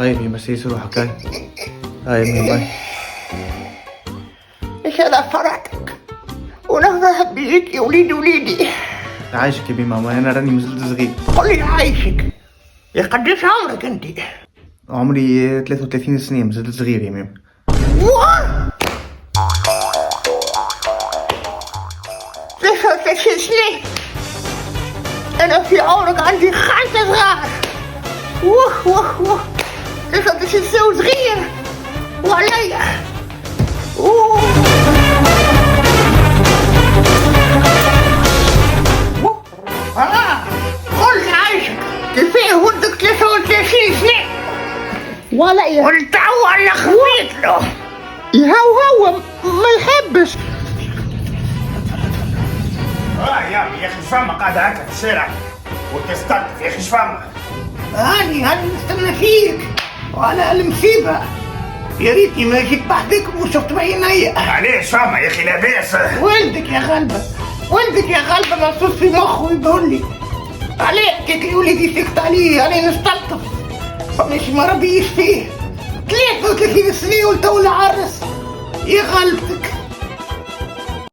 طيب بس يسر روحك. هاي مين باي. ايش انا فرحتك وانا فرحت بيك يا وليدي. عايشك يا بي ماما، انا راني مازلت صغير. قول لي عايشك يا قديش عمرك انت؟ عمري 33 سنة، مازلت صغير يا ماما. 33 سنة؟ انا في عمرك عندي 5 صغار. واه 33 سنة وصغير وعليا. قول لي عايشك كيفاه ولدك 33 سنة ولا قلت ولا خبيت له هو ما يحبش. يا اخي ايش فما قاعد هكا في الشارع وتستلطف يا اخي ايش فما؟ هاني نستنى فيك وعلى المصيبة. يا ريتني ما جيت بعدك وشفت بعيني. علاش فما يا اخي لاباس؟ ولدك يا غلبة مصوص في مخه ويقول لي عليه كي ولدي سكت عليه عليه نستلطف ماشي ما ربيش فيه 33 سنة والتو عرس. يا غلبتك